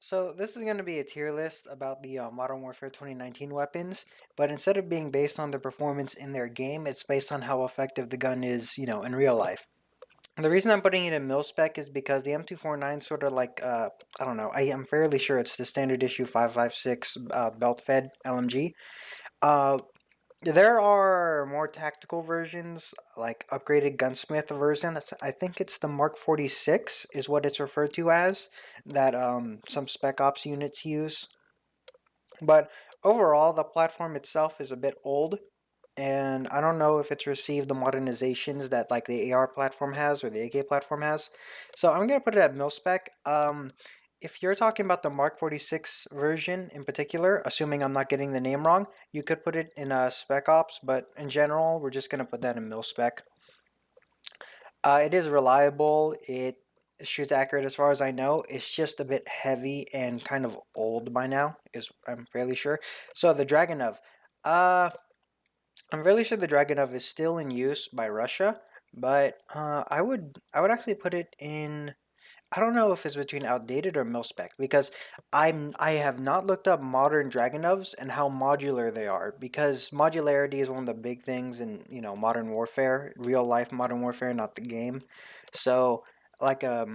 So this is going to be a tier list about the Modern Warfare 2019 weapons, but instead of being based on the performance in their game, it's based on how effective the gun is, in real life. The reason I'm putting it in mil spec is because the M249 sort of like, I don't know, I am fairly sure it's the standard issue 5.56 belt fed LMG. Uh, there are more tactical versions, like upgraded gunsmith version. I think it's the Mark 46 is what it's referred to as, that some Spec Ops units use. But overall, the platform itself is a bit old, and I don't know if it's received the modernizations that like the AR platform has or the AK platform has. So I'm gonna put it at mil spec. If you're talking about the Mark 46 version in particular, assuming I'm not getting the name wrong, you could put it in a Spec Ops, but in general, we're just gonna put that in mil spec. It is reliable. It shoots accurate as far as I know. It's just a bit heavy and kind of old by now, is I'm fairly sure. So the Dragunov. I'm fairly sure the Dragunov is still in use by Russia, but I would actually put it in. I don't know if it's between outdated or mil-spec because I have not looked up modern Dragunovs and how modular they are, because modularity is one of the big things in modern warfare, real life modern warfare, not the game. So like a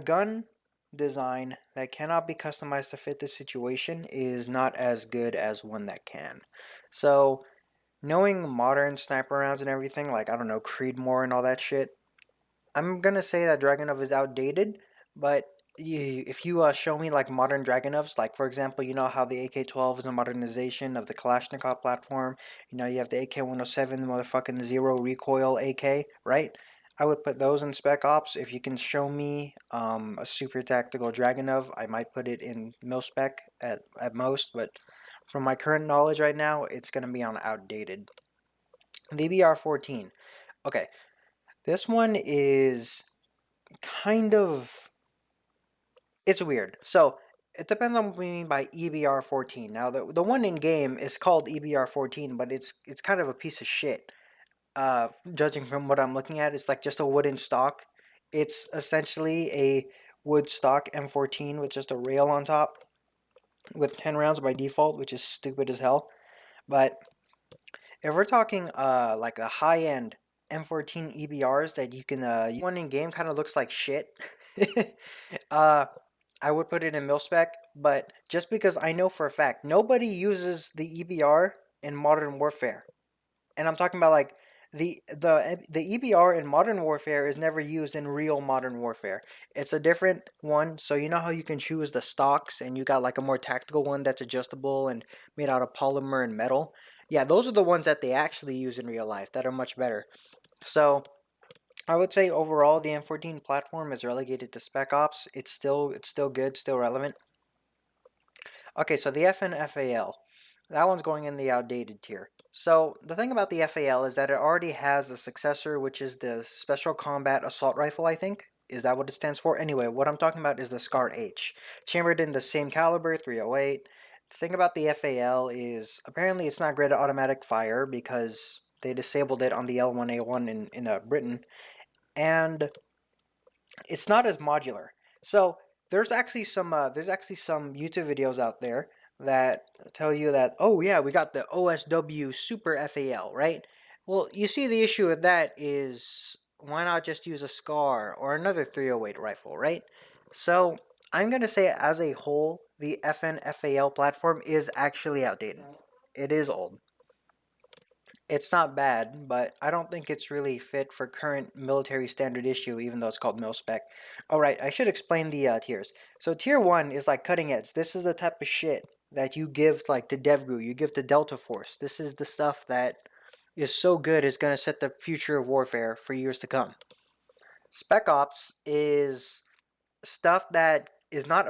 gun design that cannot be customized to fit the situation is not as good as one that can. So knowing modern sniper rounds and everything, like I don't know, Creedmoor and all that shit, I'm gonna say that Dragunov is outdated, but if you show me like modern Dragunovs, like for example, you know how the AK-12 is a modernization of the Kalashnikov platform. You have the AK-107, the motherfucking zero recoil AK, right? I would put those in Spec Ops. If you can show me a super tactical Dragunov, I might put it in mil spec at most, but from my current knowledge right now, it's gonna be on outdated. The BR-14. Okay, this one is kind of, it's weird. So it depends on what we mean by EBR-14. Now the one in game is called EBR-14, but it's kind of a piece of shit. Judging from what I'm looking at, it's like just a wooden stock. It's essentially a wood stock M14 with just a rail on top with 10 rounds by default, which is stupid as hell. But if we're talking like a high end M14 EBRs that you can one in game kind of looks like shit. uh I would put it in mil spec, but just because I know for a fact nobody uses the EBR in Modern Warfare, and I'm talking about like the EBR in Modern Warfare is never used in real Modern Warfare. It's a different one. So you know how you can choose the stocks, and you got like a more tactical one that's adjustable and made out of polymer and metal. Yeah, those are the ones that they actually use in real life that are much better. So I would say overall the M14 platform is relegated to Spec Ops. It's still good, still relevant. Okay, so the FNFAL. That one's going in the outdated tier. So the thing about the FAL is that it already has a successor, which is the Special Combat Assault Rifle, I think. Is that what it stands for? Anyway, what I'm talking about is the SCAR H. Chambered in the same caliber, 308. The thing about the FAL is apparently it's not great at automatic fire because they disabled it on the L1A1 in Britain. And it's not as modular. So there's actually some YouTube videos out there that tell you that, oh yeah, we got the OSW Super FAL, right? Well, you see, the issue with that is why not just use a SCAR or another 308 rifle, right? So I'm gonna say as a whole, the FNFAL platform is actually outdated. It is old. It's not bad, but I don't think it's really fit for current military standard issue, even though it's called mil spec. Alright, I should explain the tiers. So tier 1 is like cutting edge. This is the type of shit that you give like to DevGru, you give to Delta Force. This is the stuff that is so good it's going to set the future of warfare for years to come. Spec Ops is stuff that is not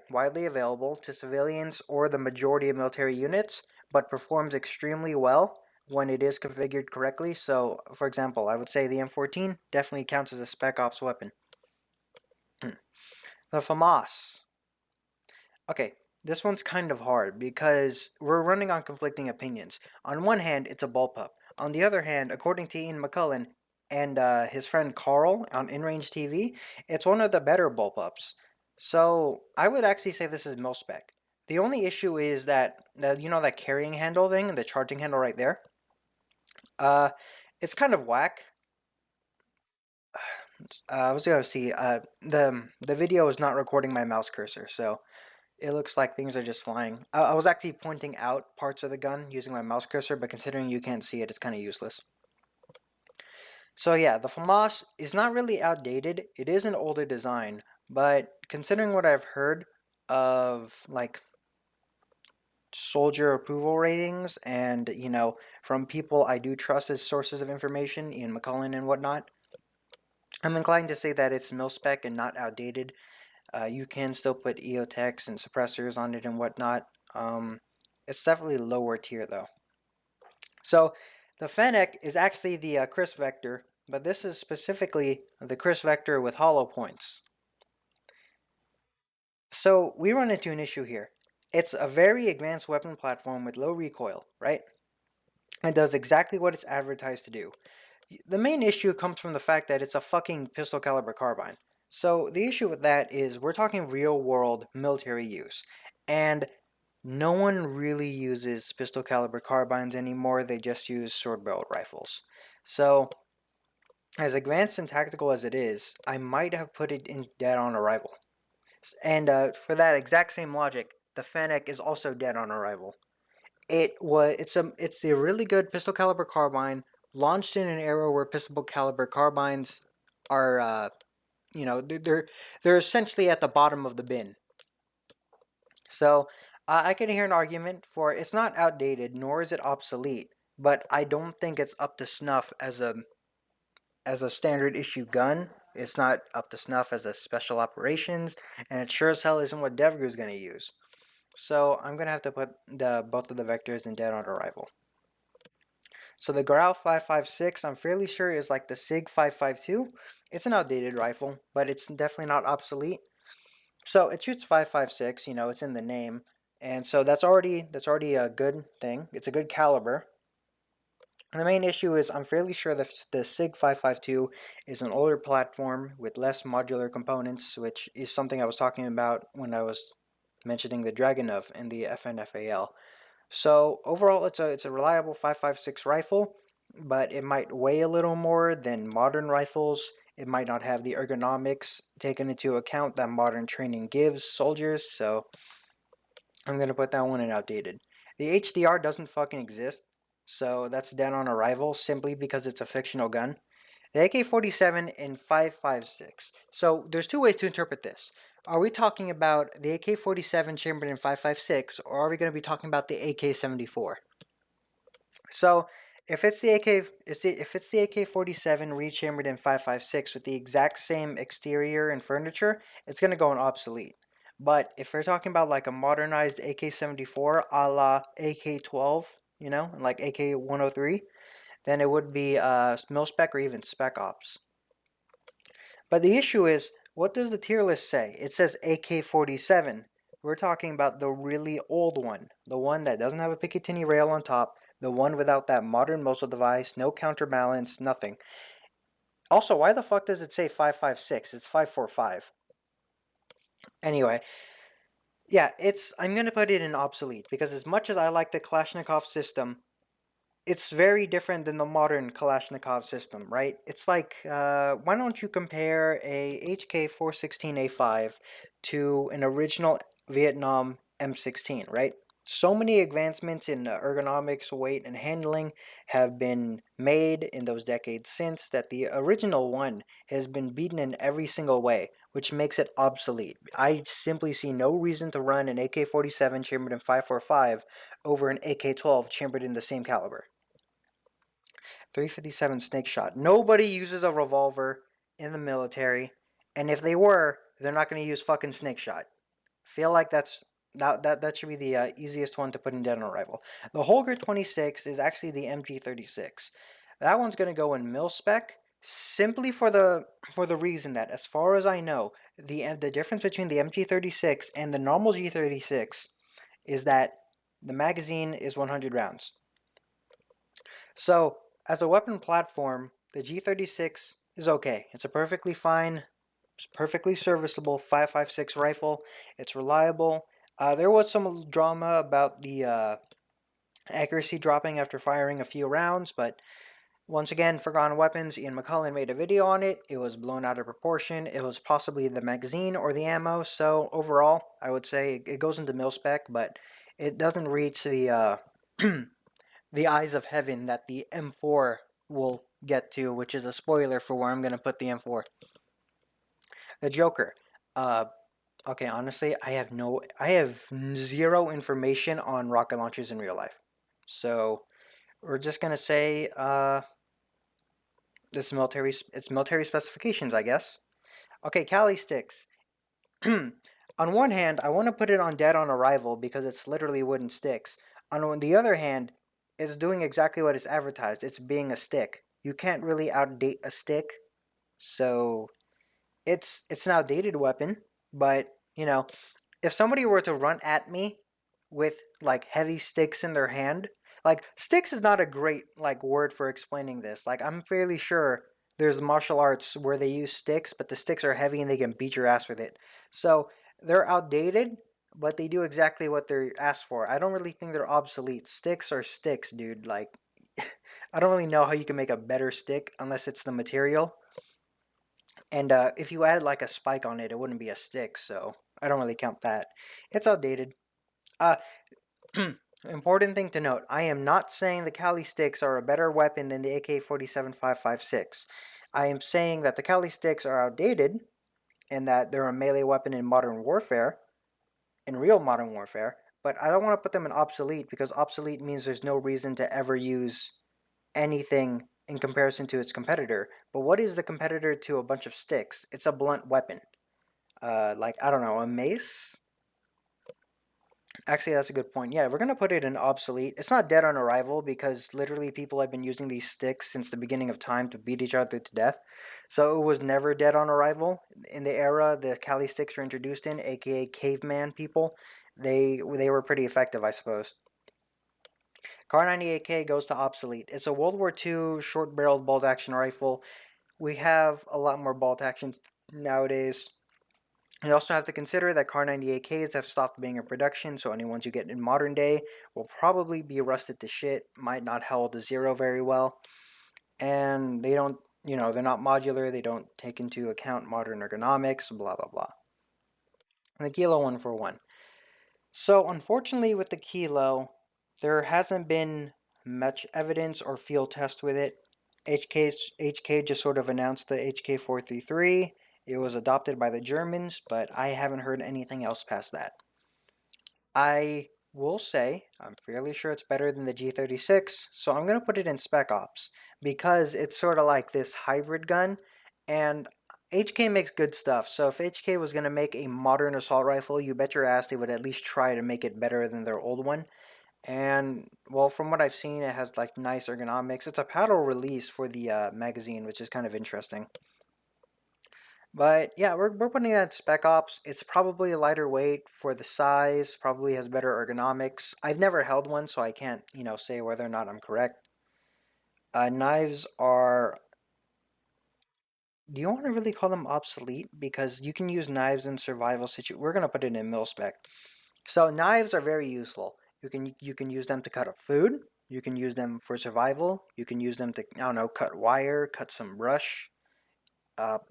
widely available to civilians or the majority of military units, but performs extremely well when it is configured correctly. So, for example, I would say the M14 definitely counts as a Spec Ops weapon. The Famas. Okay, this one's kind of hard because we're running on conflicting opinions. On one hand, it's a bullpup. On the other hand, according to Ian McCullen and his friend Carl on InRange TV, it's one of the better bullpups. So I would actually say this is mil-spec. The only issue is that, that carrying handle thing, the charging handle right there, uh, it's kind of whack. I was gonna see, the video is not recording my mouse cursor, so it looks like things are just flying. I was actually pointing out parts of the gun using my mouse cursor, but considering you can't see it, it's kind of useless. So yeah, the Famas is not really outdated. It is an older design, but considering what I've heard of like soldier approval ratings and from people I do trust as sources of information, Ian McCullen and whatnot, I'm inclined to say that it's mil-spec and not outdated. You can still put EOTechs and suppressors on it and whatnot. It's definitely lower tier though. So the Fennec is actually the Chris Vector, but this is specifically the Chris Vector with hollow points. So we run into an issue here. It's a very advanced weapon platform with low recoil, right? It does exactly what it's advertised to do. The main issue comes from the fact that it's a fucking pistol caliber carbine. So the issue with that is we're talking real world military use. And no one really uses pistol caliber carbines anymore, they just use sword barrel rifles. So, as advanced and tactical as it is, I might have put it in dead on arrival. And for that exact same logic, the Fennec is also dead on arrival. It's a really good pistol caliber carbine launched in an era where pistol caliber carbines are they're essentially at the bottom of the bin. So I can hear an argument for it's not outdated nor is it obsolete, but I don't think it's up to snuff as a standard issue gun. It's not up to snuff as a special operations, and it sure as hell isn't what DevGru is going to use. So I'm going to have to put both of the vectors in dead on arrival. So the Growl 556, I'm fairly sure is like the Sig 552. It's an outdated rifle, but it's definitely not obsolete. So it shoots 556, it's in the name. And so that's already a good thing. It's a good caliber. And the main issue is I'm fairly sure that the SIG 552 is an older platform with less modular components, which is something I was talking about when I was mentioning the Dragunov in the FNFAL. So overall, it's a reliable 556 rifle, but it might weigh a little more than modern rifles. It might not have the ergonomics taken into account that modern training gives soldiers, so I'm going to put that one in outdated. The HDR doesn't fucking exist, so that's dead on arrival simply because it's a fictional gun. The AK-47 in 556. So there's two ways to interpret this. Are we talking about the AK-47 chambered in 556, or are we going to be talking about the AK-74? So if it's the AK-47 rechambered in 556 with the exact same exterior and furniture, it's going to go on obsolete. But if we're talking about like a modernized AK-74 a la AK-12, like AK-103, then it would be mil-spec or even spec ops. But the issue is, what does the tier list say? It says AK-47. We're talking about the really old one, the one that doesn't have a Picatinny rail on top, the one without that modern muzzle device, no counterbalance, nothing. Also, why the fuck does it say 556? It's 545. Anyway, yeah, I'm going to put it in obsolete because as much as I like the Kalashnikov system, it's very different than the modern Kalashnikov system, right? It's like, why don't you compare a HK416A5 to an original Vietnam M16, right? So many advancements in ergonomics, weight, and handling have been made in those decades since that the original one has been beaten in every single way, which makes it obsolete. I simply see no reason to run an AK-47 chambered in 545 over an AK-12 chambered in the same caliber. 357 Snake Shot. Nobody uses a revolver in the military, and if they were, they're not going to use fucking Snake Shot. Feel like that should be the easiest one to put in dead on arrival. The Holger 26 is actually the MG36. That one's going to go in mil spec simply for the reason that, as far as I know, the difference between the MG36 and the normal G36 is that the magazine is 100 rounds. So as a weapon platform, the G36 is okay. It's a perfectly fine It's perfectly serviceable 5.56 rifle. It's reliable. There was some drama about the accuracy dropping after firing a few rounds, but once again, Forgotten Weapons, Ian McCullen made a video on it. It was blown out of proportion. It was possibly the magazine or the ammo. So overall, I would say it goes into mil spec, but it doesn't reach the the eyes of heaven that the M4 will get to, which is a spoiler for where I'm going to put the M4. The Joker. Okay, honestly, I have zero information on rocket launchers in real life. So we're just going to say it's military specifications, I guess. Okay, Cali sticks. On one hand, I want to put it on dead on arrival because it's literally wooden sticks. On the other hand, it's doing exactly what it's advertised. It's being a stick. You can't really outdate a stick, so it's an outdated weapon. But you know, if somebody were to run at me with like heavy sticks in their hand, like sticks is not a great like word for explaining this. Like I'm fairly sure there's martial arts where they use sticks, but the sticks are heavy and they can beat your ass with it. So they're outdated, but they do exactly what they're asked for. I don't really think they're obsolete. Sticks are sticks, dude. Like I don't really know how you can make a better stick unless it's the material. And if you add like a spike on it, it wouldn't be a stick, so I don't really count that. It's outdated. Uh, important thing to note, I am not saying the Cali sticks are a better weapon than the AK-47 5.56. I am saying that the Cali sticks are outdated and that they're a melee weapon in modern warfare, in real modern warfare, but I don't want to put them in obsolete because obsolete means there's no reason to ever use anything in comparison to its competitor. But what is the competitor to a bunch of sticks? It's a blunt weapon. Like, I don't know, a mace? Actually, that's a good point. Yeah, we're going to put it in obsolete. It's not dead on arrival because literally people have been using these sticks since the beginning of time to beat each other to death. So it was never dead on arrival. In the era the Cali sticks were introduced in, aka caveman people, they were pretty effective, I suppose. Car 98K goes to obsolete. It's a World War II short-barreled bolt-action rifle. We have a lot more bolt actions nowadays. You also have to consider that Car 98Ks have stopped being in production, so any ones you get in modern day will probably be rusted to shit, might not hold to zero very well, and they don't, they're not modular, they don't take into account modern ergonomics, blah blah blah. And the Kilo 141. So unfortunately with the Kilo, there hasn't been much evidence or field test with it. HK just sort of announced the HK433. It was adopted by the Germans, but I haven't heard anything else past that. I will say I'm fairly sure it's better than the G36, so I'm going to put it in Spec Ops because it's sort of like this hybrid gun, and HK makes good stuff. So if HK was going to make a modern assault rifle, you bet your ass they would at least try to make it better than their old one. And well, from what I've seen, it has like nice ergonomics. It's a paddle release for the magazine, which is kind of interesting. But yeah, we're putting that in Spec Ops. It's probably a lighter weight for the size, probably has better ergonomics. I've never held one, so I can't, say whether or not I'm correct. Knives are... Do you want to really call them obsolete? Because you can use knives in survival situations. We're going to put it in mil spec. So knives are very useful. You can use them to cut up food. You can use them for survival. You can use them to, I don't know, cut wire, cut some brush.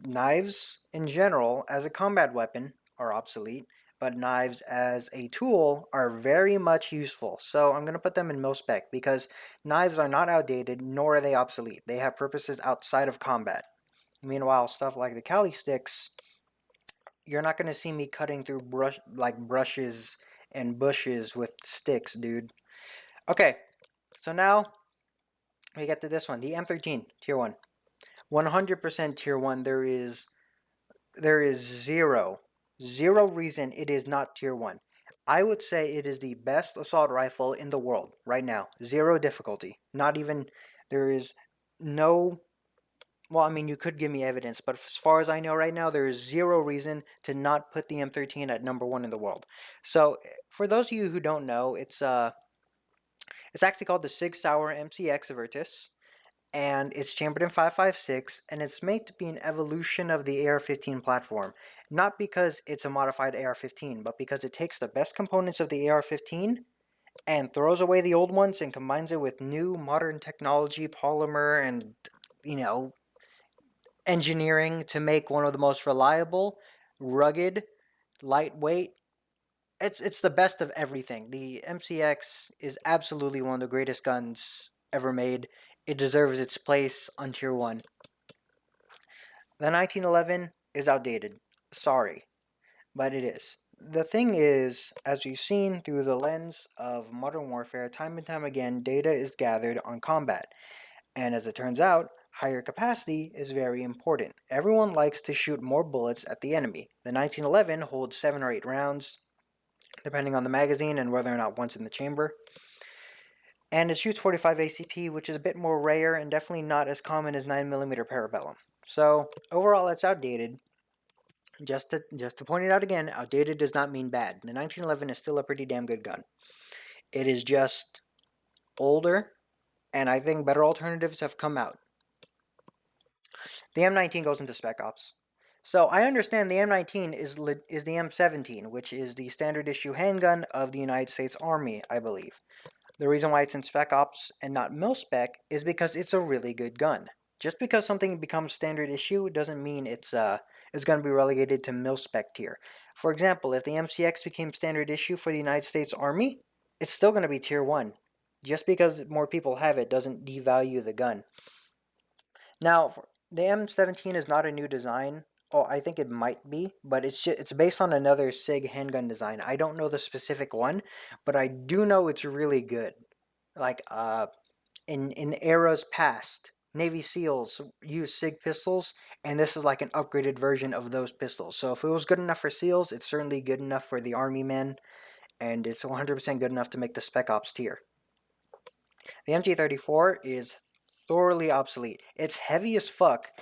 Knives in general, as a combat weapon, are obsolete, but knives as a tool are very much useful. So I'm going to put them in mil spec because knives are not outdated, nor are they obsolete. They have purposes outside of combat. Meanwhile, stuff like the Cali sticks, you're not going to see me cutting through brushes and bushes with sticks, dude. Okay, so now we get to this one, the M13 Tier 1. 100% Tier 1. There is zero reason it is not Tier 1. I would say it is the best assault rifle in the world right now. Zero difficulty. Not even, there is no, well, I mean, you could give me evidence, but as far as I know right now, there is zero reason to not put the M13 at #1 in the world. So, for those of you who don't know, it's actually called the Sig Sauer Mcx Avertis. and it's chambered in 5.56, and it's made to be an evolution of the AR-15 platform. Not because it's a modified AR-15, but because it takes the best components of the AR-15 and throws away the old ones and combines it with new modern technology, polymer, and, you know, engineering to make one of the most reliable, rugged, lightweight. It's the best of everything. The MCX is absolutely one of the greatest guns ever made. It deserves its place on Tier 1. The 1911 is outdated. Sorry, but it is. The thing is, as we've seen through the lens of modern warfare, time and time again, data is gathered on combat. And as it turns out, higher capacity is very important. Everyone likes to shoot more bullets at the enemy. The 1911 holds 7 or 8 rounds, depending on the magazine and whether or not one's in the chamber. And it shoots 45 ACP, which is a bit more rare and definitely not as common as 9mm Parabellum. So, overall, it's outdated. Just to point it out again, outdated does not mean bad. The 1911 is still a pretty damn good gun. It is just older, and I think better alternatives have come out. The M19 goes into Spec Ops. So I understand the M19 is the M17, which is the standard issue handgun of the United States Army, I believe. The reason why it's in Spec Ops and not mil-spec is because it's a really good gun. Just because something becomes standard issue doesn't mean it's going to be relegated to mil-spec tier. For example, if the MCX became standard issue for the United States Army, it's still going to be tier 1. Just because more people have it doesn't devalue the gun. Now, the M17 is not a new design. Oh, I think it might be, but it's based on another SIG handgun design. I don't know the specific one, but I do know it's really good. Like in eras past, Navy SEALs used SIG pistols, and this is like an upgraded version of those pistols. So if it was good enough for SEALs, it's certainly good enough for the Army men, and it's 100% good enough to make the Spec Ops tier. The MG34 is thoroughly obsolete. It's heavy as fuck.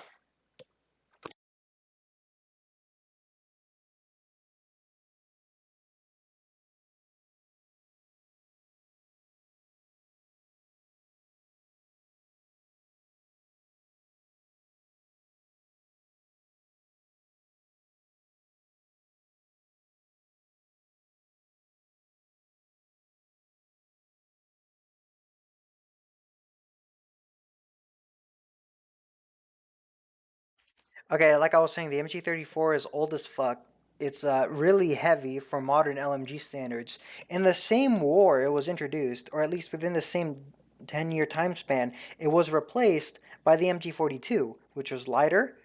Okay, like I was saying, the MG34 is old as fuck. It's really heavy for modern LMG standards. In the same war it was introduced, or at least within the same 10-year time span, it was replaced by the MG42, which was lighter,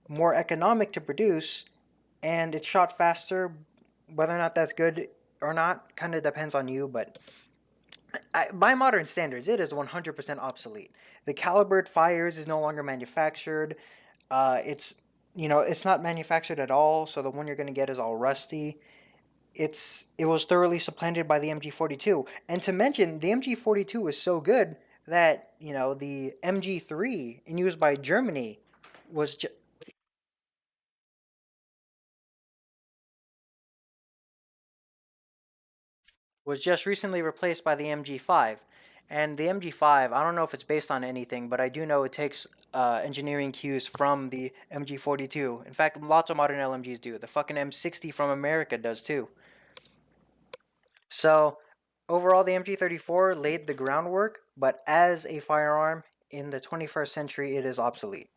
more economic to produce, and it shot faster. Whether or not that's good or not kind of depends on you, but by modern standards, it is 100% obsolete. The caliber it fires is no longer manufactured. It's it's not manufactured at all, so the one you're going to get is all rusty. It was thoroughly supplanted by the MG42, and to mention, the MG42 is so good that the MG3 in use by Germany was was just recently replaced by the MG5. And the MG5, I don't know if it's based on anything, but I do know it takes engineering cues from the MG42. In fact, lots of modern LMGs do. The fucking M60 from America does too. So, overall, the MG34 laid the groundwork, but as a firearm in the 21st century, it is obsolete.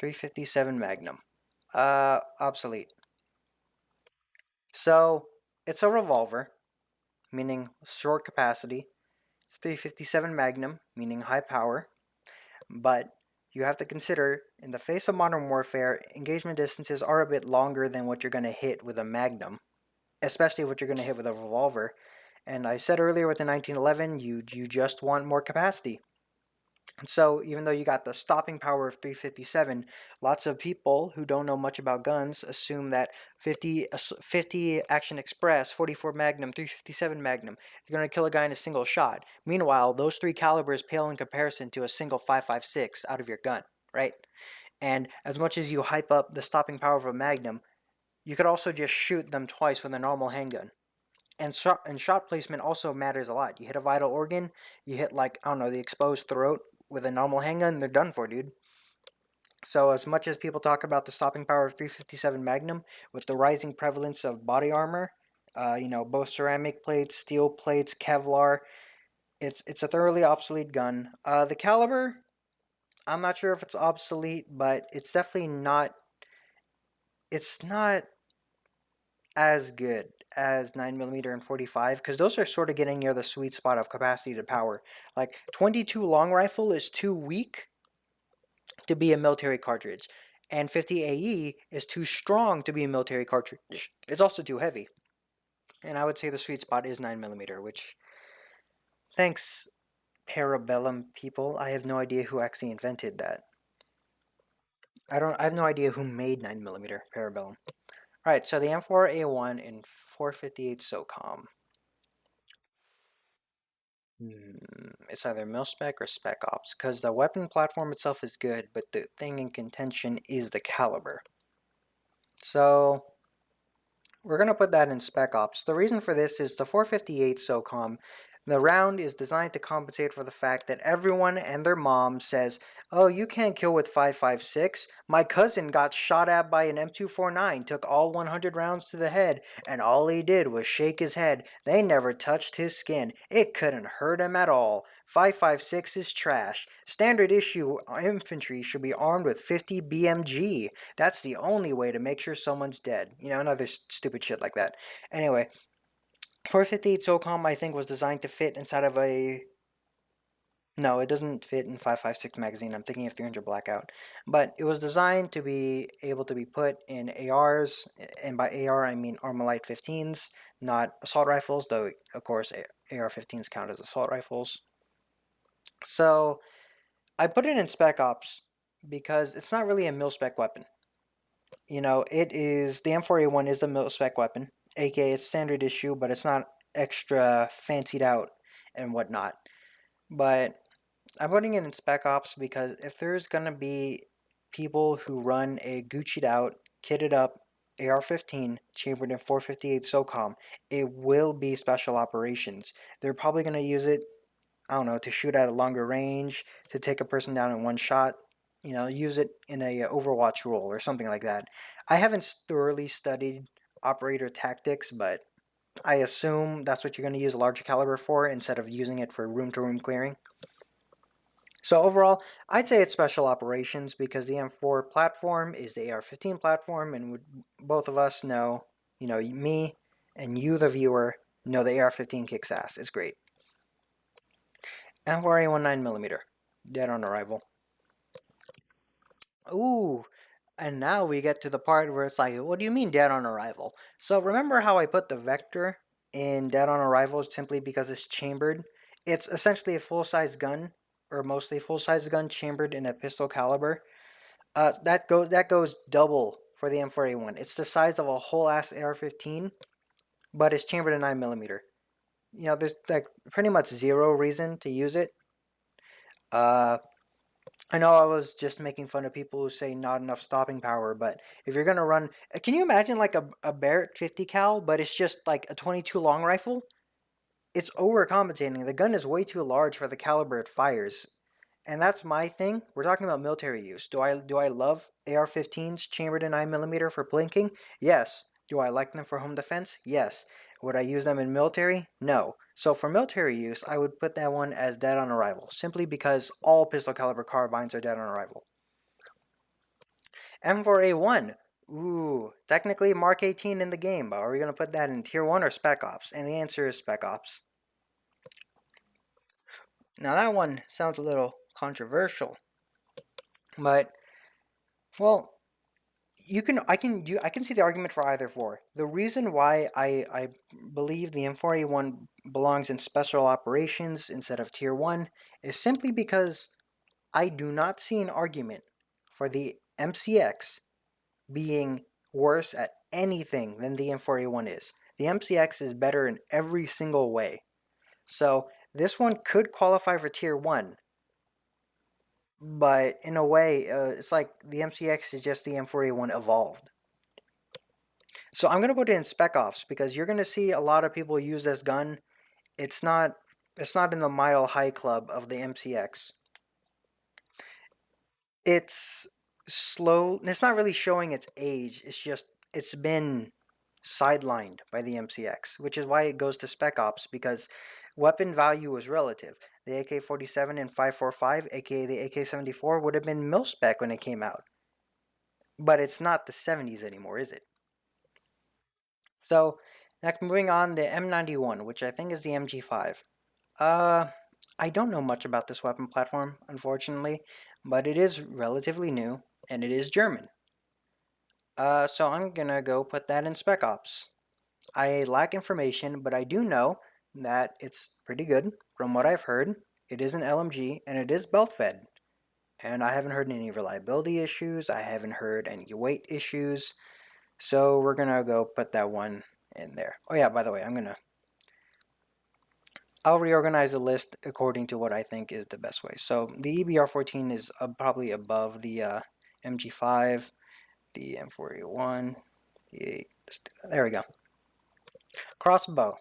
357 Magnum. Obsolete. So, it's a revolver, meaning short capacity. It's 357 Magnum, meaning high power. But you have to consider, in the face of modern warfare, engagement distances are a bit longer than what you're going to hit with a Magnum, especially what you're going to hit with a revolver. And I said earlier with the 1911, you just want more capacity. So even though you got the stopping power of 357, lots of people who don't know much about guns assume that 50 Action Express, 44 Magnum, 357 Magnum, you're going to kill a guy in a single shot. Meanwhile, those three calibers pale in comparison to a single 5.56 out of your gun, right? And as much as you hype up the stopping power of a Magnum, you could also just shoot them twice with a normal handgun. And shot placement also matters a lot. You hit a vital organ, you hit, like, I don't know, the exposed throat, with a normal handgun, they're done for, dude. So as much as people talk about the stopping power of 357 Magnum, with the rising prevalence of body armor, both ceramic plates, steel plates, Kevlar, it's a thoroughly obsolete gun. The caliber, I'm not sure if it's obsolete, but it's definitely not. It's not as good as 9mm and 45 because those are sort of getting near the sweet spot of capacity to power. Like 22 long rifle is too weak to be a military cartridge, and 50 AE is too strong to be a military cartridge. It's also too heavy. And I would say the sweet spot is 9mm, which, thanks Parabellum people, I have no idea who actually invented that. I have no idea who made 9mm Parabellum. Alright, so the M4A1 in 458 Socom. It's either mil-spec or spec ops, because the weapon platform itself is good, but the thing in contention is the caliber. So we're going to put that in spec ops. The reason for this is the 458 SOCOM. The round is designed to compensate for the fact that everyone and their mom says, oh, you can't kill with 5.56. My cousin got shot at by an M249, took all 100 rounds to the head, and all he did was shake his head. They never touched his skin. It couldn't hurt him at all. 5.56 is trash. Standard issue infantry should be armed with 50 BMG. That's the only way to make sure someone's dead. Another stupid shit like that. Anyway, 458 SOCOM, I think, was designed to fit inside of a... No, it doesn't fit in 5.56 magazine. I'm thinking of 300 Blackout. But it was designed to be able to be put in ARs, and by AR I mean Armalite 15s, not assault rifles, though, of course, AR-15s count as assault rifles. So I put it in Spec Ops because it's not really a mil-spec weapon. It is... The M4A1 is the mil-spec weapon, aka it's standard issue, but it's not extra fancied out and whatnot. But I'm putting it in Spec Ops because if there's gonna be people who run a Gucci'd out, kitted up AR-15 chambered in 458 SOCOM, it will be special operations. They're probably gonna use it, I don't know, to shoot at a longer range, to take a person down in one shot. Use it in a Overwatch role or something like that. I haven't thoroughly studied operator tactics, but I assume that's what you're going to use a larger caliber for instead of using it for room-to-room clearing. So overall, I'd say it's special operations because the M4 platform is the AR-15 platform, and both of us know, me and you, the viewer, know the AR-15 kicks ass. It's great. M4A1 9mm, dead on arrival. Ooh, and now we get to the part where it's like, what do you mean dead on arrival? So remember how I put the vector in dead on arrival simply because it's chambered? It's essentially a full-size gun, or mostly full-size gun chambered in a pistol caliber. That goes double for the M4A1. It's the size of a whole ass AR-15, but it's chambered in 9mm. There's like pretty much zero reason to use it. I know I was just making fun of people who say not enough stopping power, but if you're gonna run, can you imagine like a Barrett 50 cal, but it's just like a 22 long rifle? It's overcompensating. The gun is way too large for the caliber it fires, and that's my thing. We're talking about military use. Do I love AR-15s chambered in 9mm for blinking? Yes. Do I like them for home defense? Yes. Would I use them in military? No. So for military use, I would put that one as dead on arrival, simply because all pistol caliber carbines are dead on arrival. M4A1. Ooh, technically Mark 18 in the game, but are we going to put that in Tier 1 or Spec Ops? And the answer is Spec Ops. Now that one sounds a little controversial, but, well, I can see the argument for either for. The reason why I believe the M4A1 belongs in special operations instead of Tier 1 is simply because I do not see an argument for the MCX being worse at anything than the M4A1 is. The MCX is better in every single way. So this one could qualify for Tier 1, but in a way, it's like the MCX is just the M4A1 evolved. So I'm going to put it in Spec Ops because you're going to see a lot of people use this gun. It's not in the mile high club of the MCX. It's slow. It's not really showing its age. It's just it's been sidelined by the MCX, which is why it goes to Spec Ops because weapon value is relative. The AK-47 and 545, aka the AK-74, would have been mil spec when it came out, but it's not the 70s anymore, is it? So next, moving on, the M91, which I think is the MG5. Uh, I don't know much about this weapon platform, unfortunately, but it is relatively new and it is German. So I'm gonna go put that in Spec Ops. I lack information, but I do know that it's pretty good from what I've heard. It is an LMG and it is belt fed. And I haven't heard any reliability issues. I haven't heard any weight issues. So we're gonna go put that one in there. Oh yeah, by the way, I'll reorganize the list according to what I think is the best way. So the EBR-14 is probably above the MG5, the M41, the 8. There we go. Crossbow,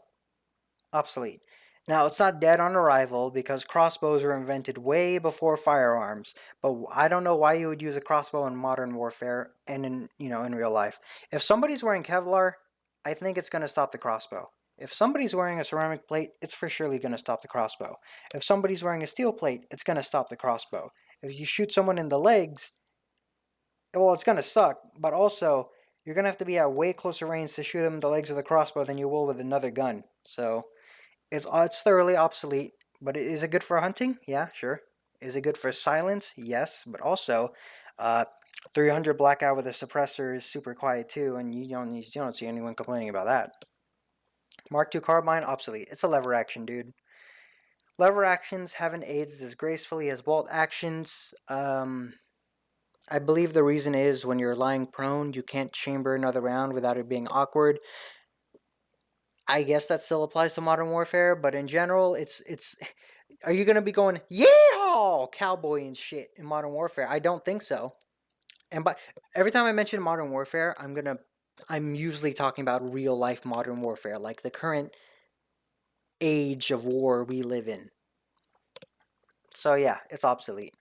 obsolete. Now, it's not dead on arrival because crossbows were invented way before firearms, but I don't know why you would use a crossbow in modern warfare and in real life. If somebody's wearing Kevlar, I think it's going to stop the crossbow. If somebody's wearing a ceramic plate, it's for surely going to stop the crossbow. If somebody's wearing a steel plate, it's going to stop the crossbow. If you shoot someone in the legs, well, it's going to suck, but also you're going to have to be at way closer range to shoot them in the legs with a crossbow than you will with another gun. So it's thoroughly obsolete, but is it good for hunting? Yeah, sure. Is it good for silence? Yes, but also, uh, 300 blackout with a suppressor is super quiet too, and you don't see anyone complaining about that. Mark II carbine obsolete. It's a lever action, dude. Lever actions haven't aged as gracefully as bolt actions. I believe the reason is when you're lying prone, you can't chamber another round without it being awkward. I guess that still applies to modern warfare, but in general, it's. Are you gonna be going yeah cowboy and shit in modern warfare? I don't think so. And but every time I mention modern warfare, I'm usually talking about real life modern warfare, like the current age of war we live in. So yeah, it's obsolete.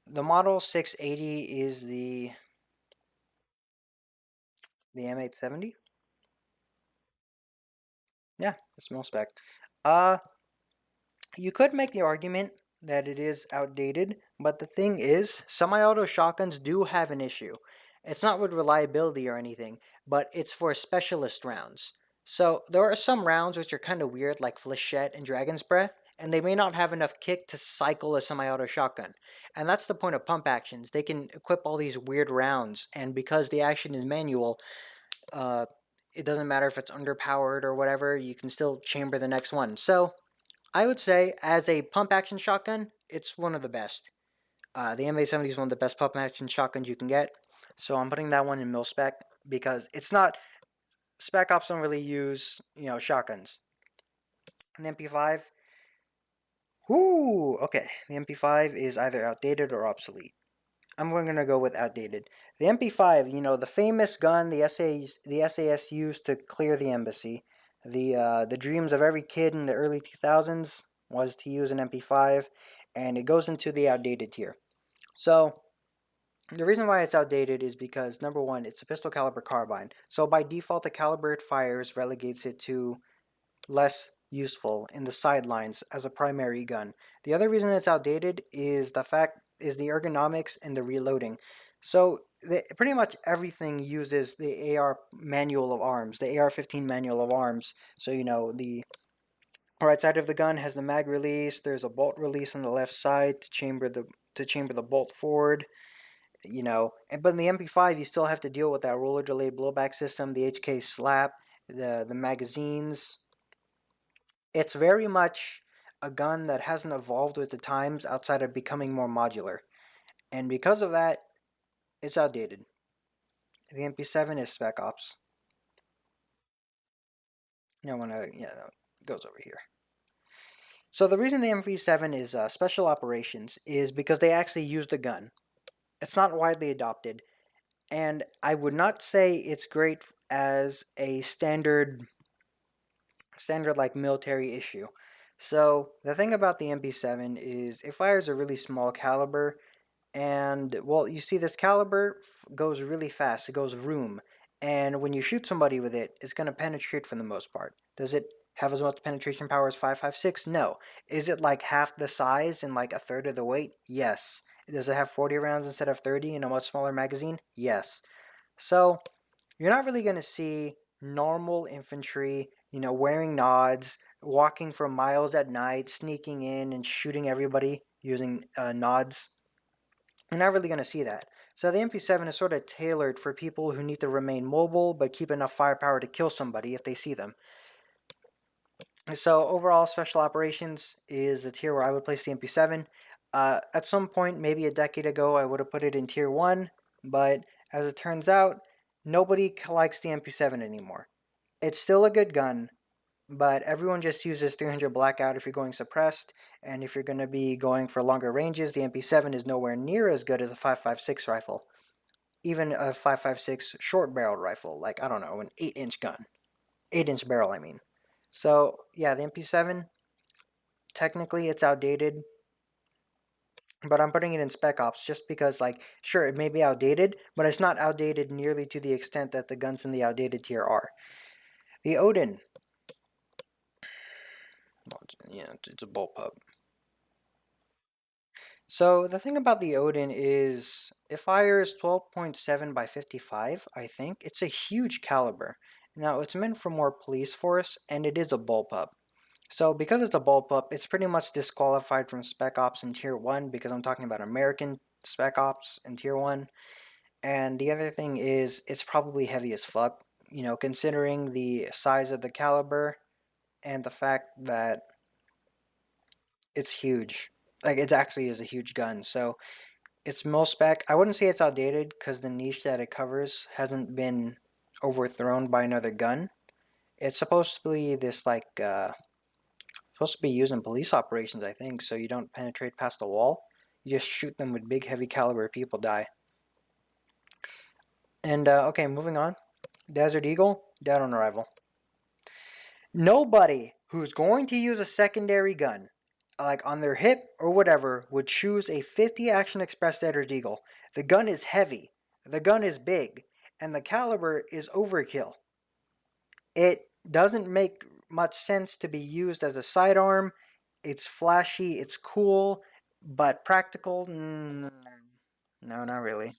The Model 680 is the M870. Yeah, it's mil spec. Uh, You could make the argument that it is outdated, but the thing is, semi-auto shotguns do have an issue. It's not with reliability or anything, but it's for specialist rounds. So there are some rounds which are kind of weird, like Flechette and Dragon's Breath, and they may not have enough kick to cycle a semi-auto shotgun. And that's the point of pump actions. They can equip all these weird rounds, and because the action is manual, uh, it doesn't matter if it's underpowered or whatever, you can still chamber the next one. So I would say, as a pump action shotgun, it's one of the best. The M870 is one of the best pump action shotguns you can get. So I'm putting that one in mil spec because it's not. Spec ops don't really use, shotguns. And the MP5, whoo, okay. The MP5 is either outdated or obsolete. I'm going to go with outdated. The MP5, the famous gun the SAS used to clear the embassy. The dreams of every kid in the early 2000s was to use an MP5, and it goes into the outdated tier. So the reason why it's outdated is because number one, it's a pistol caliber carbine. So by default, the caliber it fires relegates it to less useful in the sidelines as a primary gun. The other reason it's outdated is the ergonomics and the reloading. So pretty much everything uses the AR manual of arms, the AR-15 manual of arms. So the right side of the gun has the mag release. There's a bolt release on the left side to chamber the bolt forward. But in the MP5 you still have to deal with that roller delayed blowback system, the HK slap, the magazines. It's very much a gun that hasn't evolved with the times outside of becoming more modular. And because of that, it's outdated. The MP7 is Spec Ops. It goes over here. So the reason the MP7 is special operations is because they actually use the gun. It's not widely adopted, and I would not say it's great as a standard like military issue. So the thing about the MP7 is it fires a really small caliber, And well, you see this caliber goes really fast. It goes vroom. And when you shoot somebody with it, it's going to penetrate for the most part. Does it have as much penetration power as 5.56? No. Is it like half the size and like a third of the weight? Yes. Does it have 40 rounds instead of 30 in a much smaller magazine? Yes. So you're not really going to see normal infantry, wearing nods, walking for miles at night, sneaking in and shooting everybody using nods. You're not really going to see that. So the MP7 is sort of tailored for people who need to remain mobile but keep enough firepower to kill somebody if they see them. So overall, Special Operations is the tier where I would place the MP7. At some point, maybe a decade ago, I would have put it in tier 1, but as it turns out, nobody likes the MP7 anymore. It's still a good gun, but everyone just uses 300 blackout if you're going suppressed, and if you're going to be going for longer ranges, the MP7 is nowhere near as good as a 5.56 rifle. Even a 5.56 short-barreled rifle, like, I don't know, an 8-inch gun. 8-inch barrel, I mean. So, yeah, the MP7, technically it's outdated, but I'm putting it in Spec Ops just because, like, sure, it may be outdated, but it's not outdated nearly to the extent that the guns in the outdated tier are. The Odin. Yeah, it's a bullpup. So the thing about the Odin is it fires 12.7 by 55, I think. It's a huge caliber. Now, it's meant for more police force, and it is a bullpup. So because it's a bullpup, it's pretty much disqualified from Spec Ops in Tier 1 because I'm talking about American Spec Ops in Tier 1. And the other thing is it's probably heavy as fuck, considering the size of the caliber and the fact that it's huge. Like, it actually is a huge gun. So it's mil-spec. I wouldn't say it's outdated because the niche that it covers hasn't been overthrown by another gun. It's supposed to be this, like, supposed to be used in police operations, I think, so you don't penetrate past the wall. You just shoot them with big, heavy caliber, people die. And, okay, moving on. Desert Eagle, dead on arrival. Nobody who's going to use a secondary gun, like on their hip or whatever, would choose a 50 Action Express Desert Eagle. The gun is heavy, the gun is big, and the caliber is overkill. It doesn't make much sense to be used as a sidearm. It's flashy, it's cool, but practical? No, not really.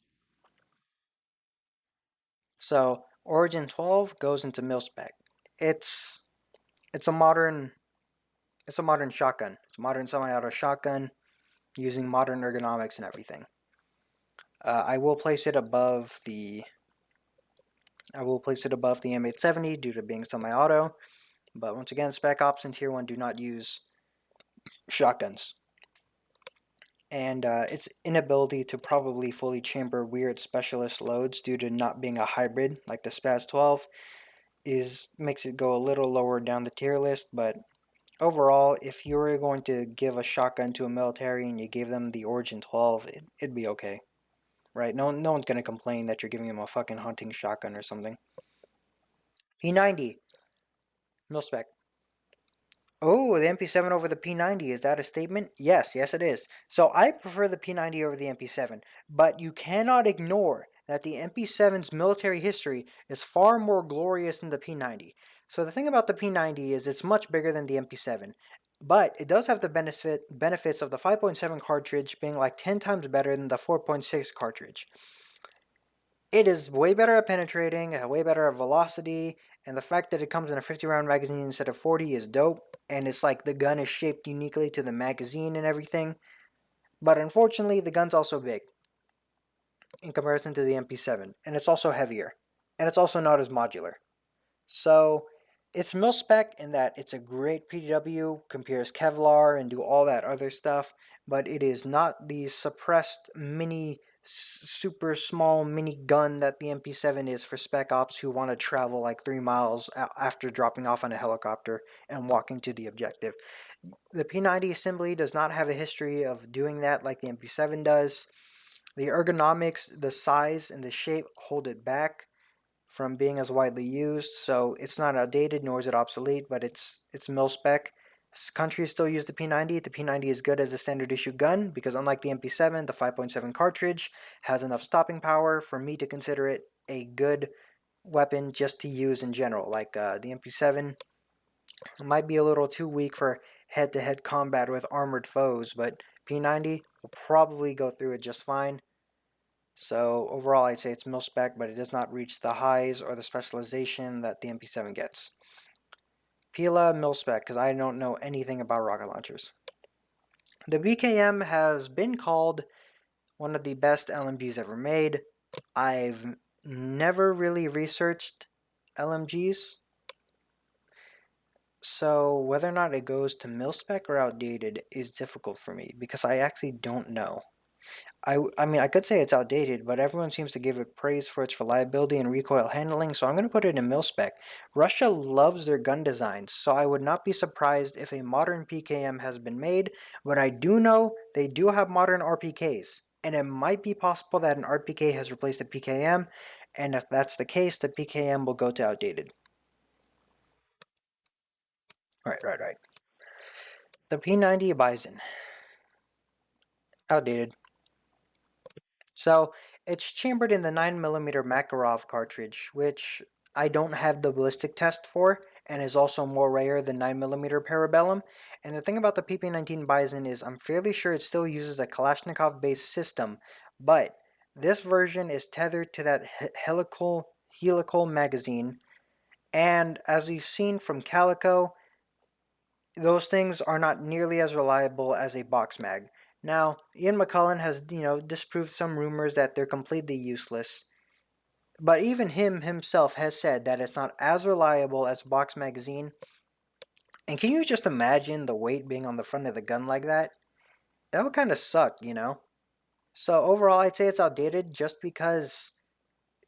So Origin 12 goes into mil-spec. It's it's a modern it's a modern shotgun. It's a modern semi-auto shotgun using modern ergonomics and everything. I will place it above the M870 due to being semi-auto, but once again, Spec Ops and Tier 1 do not use shotguns. And its inability to probably fully chamber weird specialist loads due to not being a hybrid like the Spaz 12 makes it go a little lower down the tier list, but overall, if you were going to give a shotgun to a military and you gave them the Origin 12, it'd be okay. Right? No one's going to complain that you're giving them a fucking hunting shotgun or something. P90, mil-spec. Oh, the MP7 over the P90, is that a statement? Yes, it is. So I prefer the P90 over the MP7, but you cannot ignore that the MP7's military history is far more glorious than the P90. So the thing about the P90 is it's much bigger than the MP7, but it does have the benefits of the 5.7 cartridge being like 10 times better than the 4.6 cartridge. It is way better at penetrating, way better at velocity, and the fact that it comes in a 50 round magazine instead of 40 is dope. And it's like the gun is shaped uniquely to the magazine and everything. But unfortunately, the gun's also big in comparison to the MP7, and it's also heavier, and it's also not as modular. So it's mil-spec in that it's a great PDW, compares Kevlar and do all that other stuff, but it is not the suppressed mini super small mini gun that the MP7 is for Spec Ops who want to travel like 3 miles after dropping off on a helicopter and walking to the objective. The P90 assembly does not have a history of doing that like the MP7 does. The ergonomics, the size, and the shape hold it back from being as widely used, so it's not outdated nor is it obsolete, but it's mil-spec. Countries still use the P90. The P90 is good as a standard issue gun because unlike the MP7, the 5.7 cartridge has enough stopping power for me to consider it a good weapon just to use in general. Like the MP7 might be a little too weak for head-to-head combat with armored foes, but P90 will probably go through it just fine. So overall, I'd say it's mil-spec, but it does not reach the highs or the specialization that the MP7 gets. Pila mil-spec, because I don't know anything about rocket launchers. The BKM has been called one of the best LMGs ever made. I've never really researched LMGs, so whether or not it goes to mil-spec or outdated is difficult for me because I actually don't know. I mean, I could say it's outdated, but everyone seems to give it praise for its reliability and recoil handling, so I'm going to put it in mil-spec. Russia loves their gun designs, so I would not be surprised if a modern PKM has been made, but I do know they do have modern RPKs, and it might be possible that an RPK has replaced the PKM, and if that's the case, the PKM will go to outdated. Right. The P90 Bison. Outdated. So it's chambered in the 9mm Makarov cartridge, which I don't have the ballistic test for, and is also more rare than 9mm Parabellum. And the thing about the PP19 Bison is I'm fairly sure it still uses a Kalashnikov-based system, but this version is tethered to that helical magazine, and as we've seen from Calico, those things are not nearly as reliable as a box mag. Now, Ian McCullen has, disproved some rumors that they're completely useless, but even him himself has said that it's not as reliable as box magazine. And can you just imagine the weight being on the front of the gun like that? That would kind of suck, So overall, I'd say it's outdated just because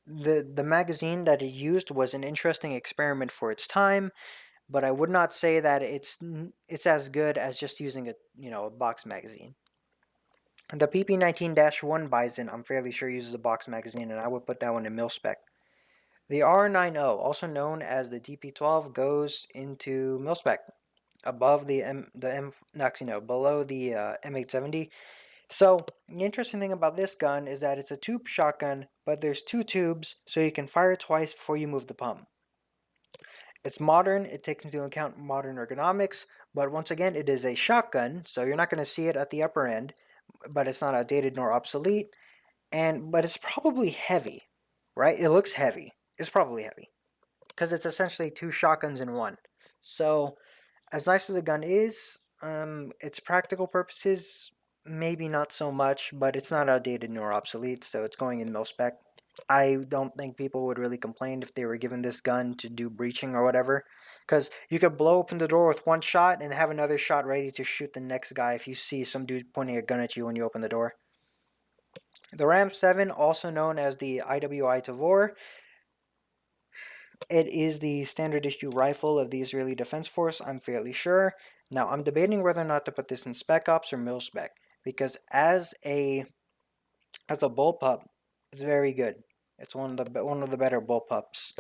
the magazine that it used was an interesting experiment for its time, but I would not say that it's as good as just using a box magazine. The Pp19-1 Bison, I'm fairly sure uses a box magazine, and I would put that one in mil-spec. The R90, also known as the DP12, goes into mil-spec, above below the M870. So the interesting thing about this gun is that it's a tube shotgun, but there's two tubes, so you can fire twice before you move the pump. It's modern, it takes into account modern ergonomics, but once again, it is a shotgun, so you're not going to see it at the upper end, but it's not outdated nor obsolete, but it's probably heavy, right? It looks heavy. It's probably heavy, because it's essentially two shotguns in one. So, as nice as the gun is, its practical purposes, maybe not so much, but it's not outdated nor obsolete, so it's going in mil-spec. I don't think people would really complain if they were given this gun to do breaching or whatever, because you could blow open the door with one shot and have another shot ready to shoot the next guy if you see some dude pointing a gun at you when you open the door. The Ram 7, also known as the IWI Tavor, it is the standard issue rifle of the Israeli Defense Force, I'm fairly sure. Now, I'm debating whether or not to put this in Spec Ops or mil-spec, because as a bullpup, it's very good. It's one of the better bullpups.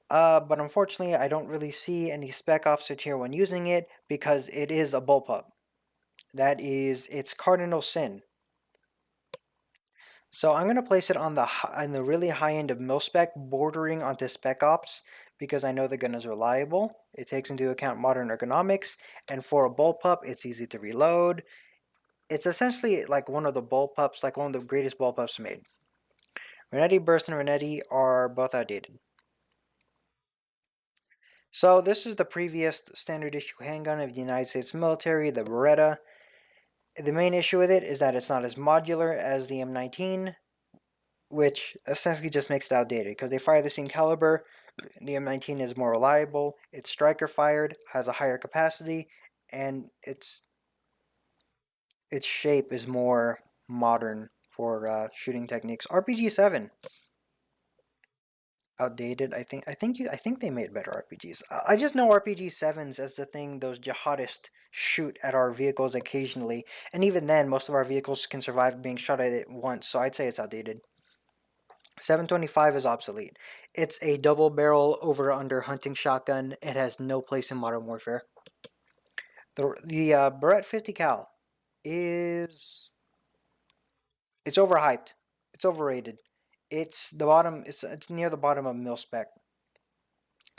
But unfortunately, I don't really see any Spec Ops or Tier 1 using it because it is a bullpup. That is its cardinal sin. So I'm going to place it on the really high end of mil-spec, bordering onto Spec Ops, because I know the gun is reliable. It takes into account modern ergonomics, and for a bullpup, it's easy to reload. It's essentially like one of the bullpups, like one of the greatest bullpups made. Renetti Burst and Renetti are both outdated. So this is the previous standard issue handgun of the United States military, the Beretta. The main issue with it is that it's not as modular as the M19, which essentially just makes it outdated because they fire the same caliber. The M19 is more reliable, it's striker fired, has a higher capacity, and its shape is more modern for shooting techniques. RPG-7, outdated. I think they made better RPGs. I just know RPG-7s as the thing those jihadists shoot at our vehicles occasionally, and even then, most of our vehicles can survive being shot at it once. So I'd say it's outdated. 725 is obsolete. It's a double barrel over-under hunting shotgun. It has no place in Modern Warfare. The Barrett 50 cal is it's overhyped. It's overrated. It's the bottom. It's near the bottom of mil spec.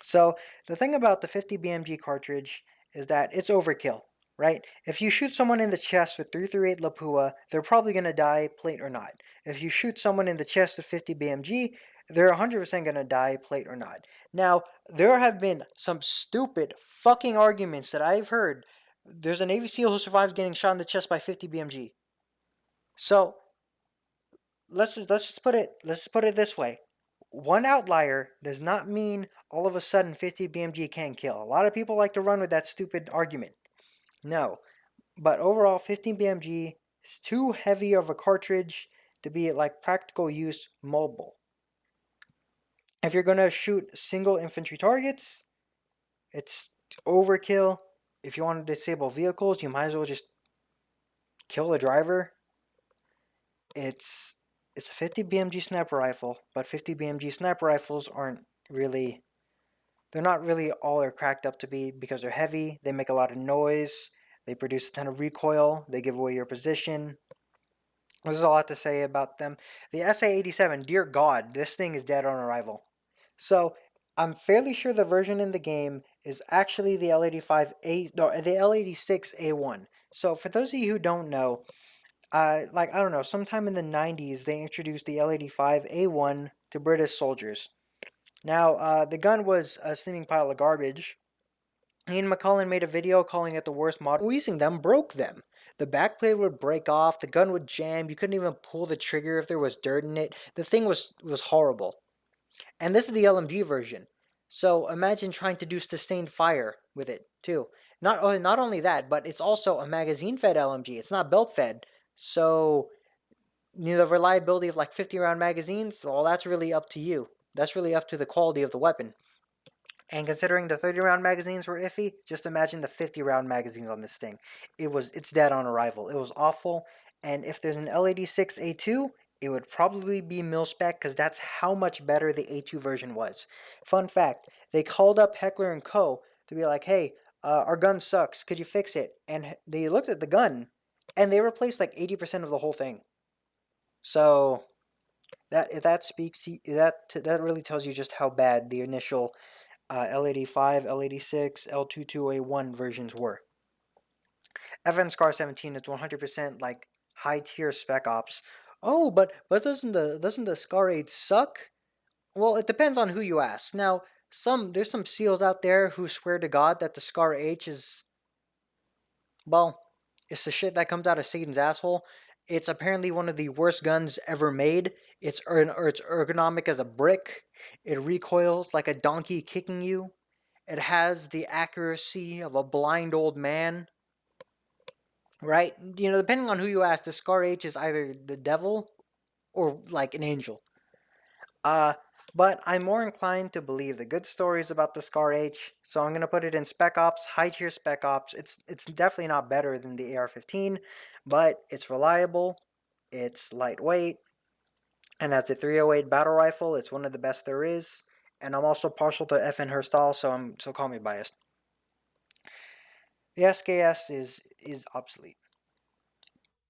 So the thing about the 50 BMG cartridge is that it's overkill, right? If you shoot someone in the chest with 338 Lapua, they're probably going to die, plate or not. If you shoot someone in the chest with 50 BMG, they're 100% going to die, plate or not. Now, there have been some stupid fucking arguments that I've heard. There's a Navy SEAL who survived getting shot in the chest by 50 BMG. So let's just put it this way. One outlier does not mean all of a sudden 50 BMG can't kill. A lot of people like to run with that stupid argument. No, but overall 15 BMG is too heavy of a cartridge to be like practical use mobile. If you're going to shoot single infantry targets, it's overkill. If you want to disable vehicles, you might as well just kill the driver. It's a 50 BMG sniper rifle, but 50 BMG sniper rifles they're not really all they're cracked up to be because they're heavy, they make a lot of noise, they produce a ton of recoil, they give away your position. There's a lot to say about them. The SA-87, dear God, this thing is dead on arrival. So I'm fairly sure the version in the game is actually the the L86A1. So for those of you who don't know, I don't know, sometime in the 90s they introduced the L85A1 to British soldiers. Now, the gun was a steaming pile of garbage. Ian McCullen made a video calling it the worst mod. Squeezing them broke them. The backplate would break off, the gun would jam, you couldn't even pull the trigger if there was dirt in it. The thing was horrible. And this is the LMG version. So imagine trying to do sustained fire with it, too. Not only that, but it's also a magazine-fed LMG. It's not belt-fed. So, the reliability of like 50-round magazines, well, that's really up to you. That's really up to the quality of the weapon. And considering the 30-round magazines were iffy, just imagine the 50-round magazines on this thing. It's dead on arrival. It was awful. And if there's an L86A2, it would probably be mil-spec because that's how much better the A2 version was. Fun fact, they called up Heckler & Co. to be like, hey, our gun sucks. Could you fix it? And they looked at the gun, and they replaced like 80% of the whole thing. So that really tells you just how bad the initial L85, L86, L22A1 versions were. FN Scar 17 is 100% like high tier spec ops. Oh, but doesn't the Scar 8 suck? Well, it depends on who you ask. Now, there's some SEALs out there who swear to God that the Scar H is, well, it's the shit that comes out of Satan's asshole. It's apparently one of the worst guns ever made. It's ergonomic as a brick. It recoils like a donkey kicking you. It has the accuracy of a blind old man. Right? Depending on who you ask, the Scar H is either the devil or like an angel. But I'm more inclined to believe the good stories about the Scar H, so I'm going to put it in Spec Ops, high tier Spec Ops. It's definitely not better than the AR-15, but it's reliable, it's lightweight, and as a 308 battle rifle, it's one of the best there is. And I'm also partial to FN Herstal, so call me biased. The SKS is obsolete.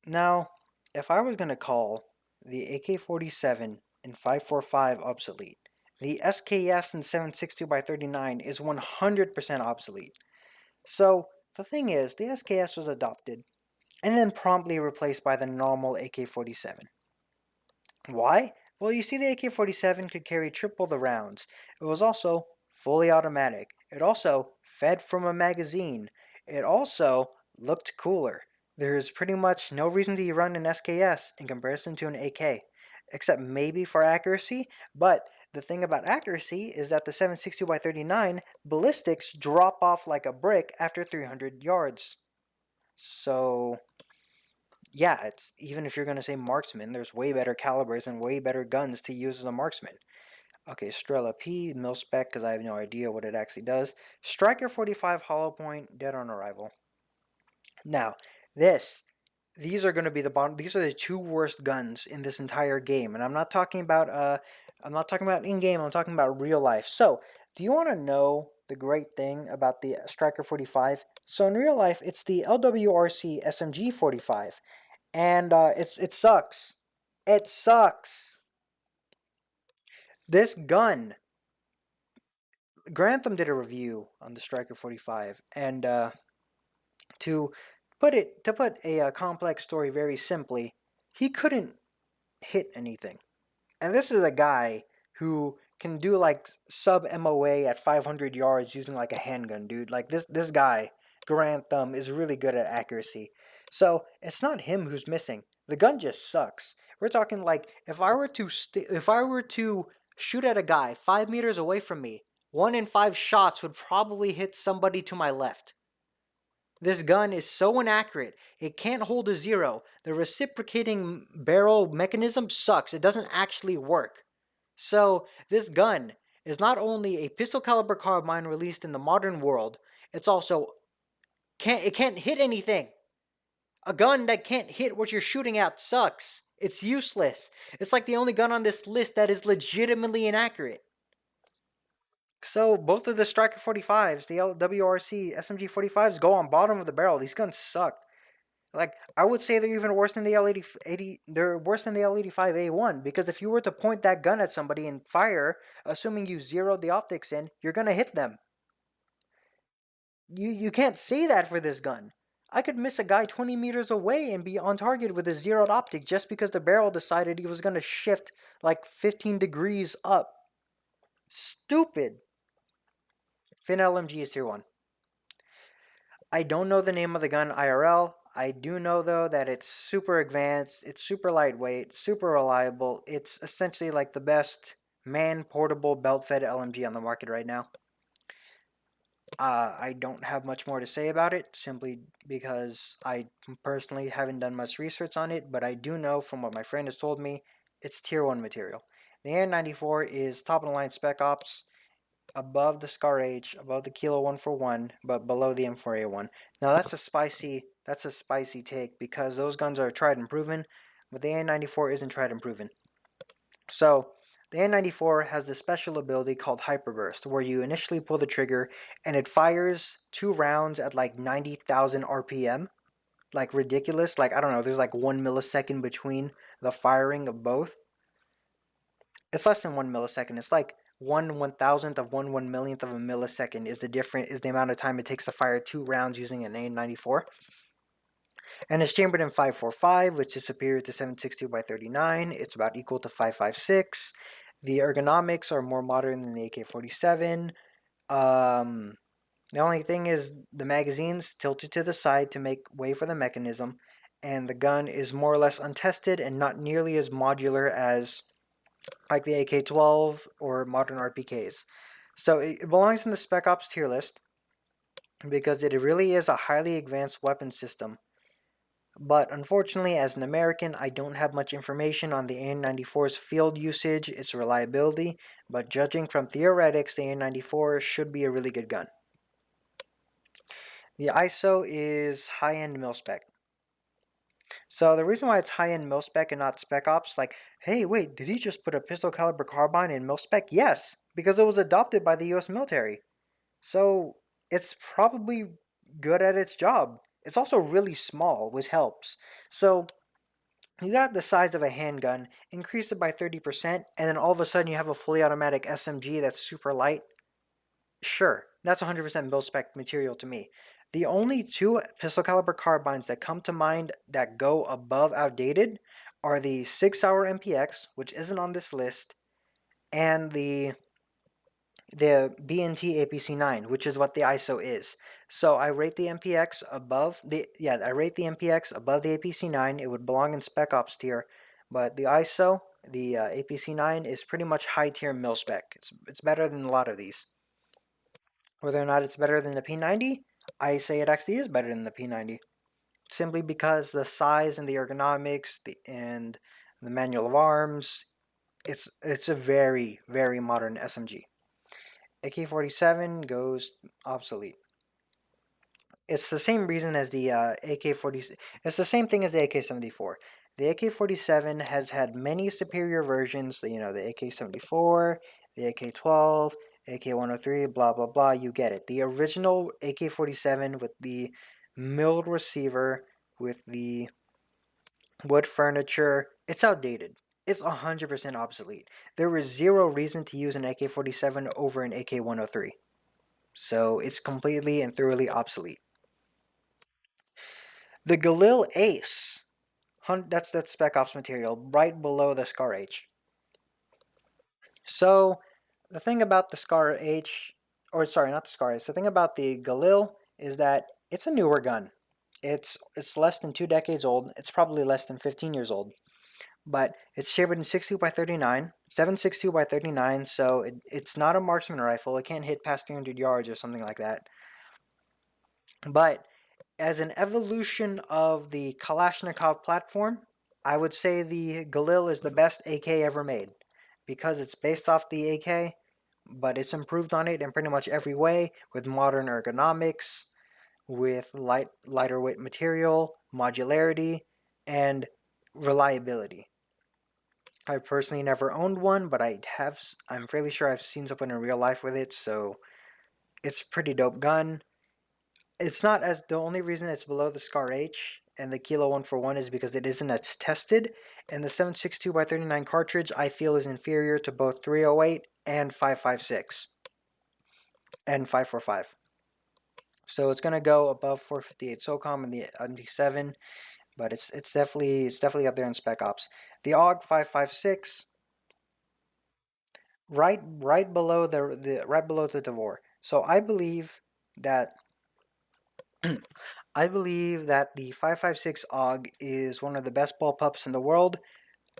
Now, if I was going to call the AK-47 and 545 obsolete, the SKS and 7.62x39 is 100% obsolete. So, the thing is, the SKS was adopted and then promptly replaced by the normal AK-47. Why? Well, you see, the AK-47 could carry triple the rounds. It was also fully automatic. It also fed from a magazine. It also looked cooler. There is pretty much no reason to run an SKS in comparison to an AK, except maybe for accuracy, but the thing about accuracy is that the 7.62x39 ballistics drop off like a brick after 300 yards. So, yeah, it's even if you're going to say marksman, there's way better calibers and way better guns to use as a marksman. Okay, Strela P, mil-spec, because I have no idea what it actually does. Striker 45 hollow point, dead on arrival. Now, these are going to be the bottom. These are the two worst guns in this entire game, and I'm not talking about in game. I'm talking about real life. So, do you want to know the great thing about the Striker 45. So in real life, it's the LWRC SMG 45, and it sucks. It sucks. This gun, Grantham did a review on the Striker 45, and to put a complex story very simply, he couldn't hit anything. And this is a guy who can do like sub MOA at 500 yards using like a handgun, dude. Like this guy, Grantham, is really good at accuracy. So it's not him who's missing. The gun just sucks. We're talking like if I were to shoot at a guy 5 meters away from me, 1 in 5 shots would probably hit somebody to my left. This gun is so inaccurate, it can't hold a zero. The reciprocating barrel mechanism sucks. It doesn't actually work. So, this gun is not only a pistol caliber carbine released in the modern world, it's also can't hit anything. A gun that can't hit what you're shooting at sucks. It's useless. It's like the only gun on this list that is legitimately inaccurate. So both of the Striker 45s, the WRC SMG 45s, go on bottom of the barrel. These guns suck. Like I would say they're even worse than the L80. They're worse than the L85A1 because if you were to point that gun at somebody and fire, assuming you zeroed the optics in, you're gonna hit them. You can't say that for this gun. I could miss a guy 20 meters away and be on target with a zeroed optic just because the barrel decided he was gonna shift like 15 degrees up. Stupid. Fin LMG is tier 1. I don't know the name of the gun IRL. I do know though that it's super advanced, it's super lightweight, super reliable. It's essentially like the best man-portable belt-fed LMG on the market right now. I don't have much more to say about it, simply because I personally haven't done much research on it, but I do know from what my friend has told me, it's tier 1 material. The N94 is top-of-the-line Spec Ops, above the Scar H, above the Kilo 141, but below the M4A1. Now that's a spicy take because those guns are tried and proven, but the N94 isn't tried and proven. So the N94 has this special ability called Hyperburst, where you initially pull the trigger and it fires 2 rounds at like 90,000 RPM. Like ridiculous. Like I don't know, there's like 1 millisecond between the firing of both. It's less than 1 millisecond. It's like 1/1000th of 1/1 millionth of a millisecond is the amount of time it takes to fire 2 rounds using an A94. And it's chambered in 545, which is superior to 7.62 by 39. It's about equal to 5.56. The ergonomics are more modern than the AK-47. The only thing is the magazine's tilted to the side to make way for the mechanism, and the gun is more or less untested and not nearly as modular as like the AK-12 or modern RPKs. So it belongs in the Spec Ops tier list because it really is a highly advanced weapon system. But unfortunately, as an American, I don't have much information on the AN-94's field usage, its reliability, but judging from theoretics, the AN-94 should be a really good gun. The ISO is high-end mil-spec. So the reason why it's high-end mil-spec and not Spec Ops, like, hey, wait, did he just put a pistol caliber carbine in mil-spec? Yes, because it was adopted by the US military. So it's probably good at its job. It's also really small, which helps. So you got the size of a handgun, increase it by 30%, and then all of a sudden you have a fully automatic SMG that's super light. Sure, that's 100% mil-spec material to me. The only 2 pistol caliber carbines that come to mind that go above outdated are the Sig Sauer Mcx, which isn't on this list, and the B&T APC9, which is what the ISO is. So I rate the MPX above the MPX above the APC9. It would belong in Spec Ops tier, but the ISO, the APC9 is pretty much high tier mil spec. It's better than a lot of these. Whether or not it's better than the P90, I say it actually is better than the P90. Simply because the size and the ergonomics and the manual of arms, it's a very, very modern SMG. AK-47 goes obsolete. It's the same reason as the AK-40. It's the same thing as the AK-74. The AK-47 has had many superior versions. You know, the AK-74, the AK-12, AK-103, blah blah blah. You get it. The original AK-47 with the milled receiver with the wood furniture, it's outdated. It's 100% obsolete. There is zero reason to use an AK-47 over an AK-103. So it's completely and thoroughly obsolete. The Galil Ace Hunt, that's that Spec Ops material right below the Scar H. So the thing about the Scar H, or sorry, not the Scar H, the thing about the Galil is that it's a newer gun. It's less than 2 decades old. It's probably less than 15 years old. But it's chambered in 62 by 39, 7.62 by 39, so it's not a marksman rifle. It can't hit past 300 yards or something like that. But as an evolution of the Kalashnikov platform, I would say the Galil is the best AK ever made because it's based off the AK, but it's improved on it in pretty much every way with modern ergonomics, with lighter weight material, modularity, and reliability. I personally never owned one, but I'm fairly sure I've seen someone in real life with it, so it's a pretty dope gun. It's not as the only reason it's below the Scar H and the Kilo 141 is because it isn't as tested, and the 7.62 by 39 cartridge I feel is inferior to both 308 and 5.56 and 5.45. So it's gonna go above 458 Socom in the MD7, but it's definitely up there in Spec Ops. The AUG 5.56, right below the right below the Devore. So I believe that I believe that the 5.56 AUG is one of the best bullpups in the world,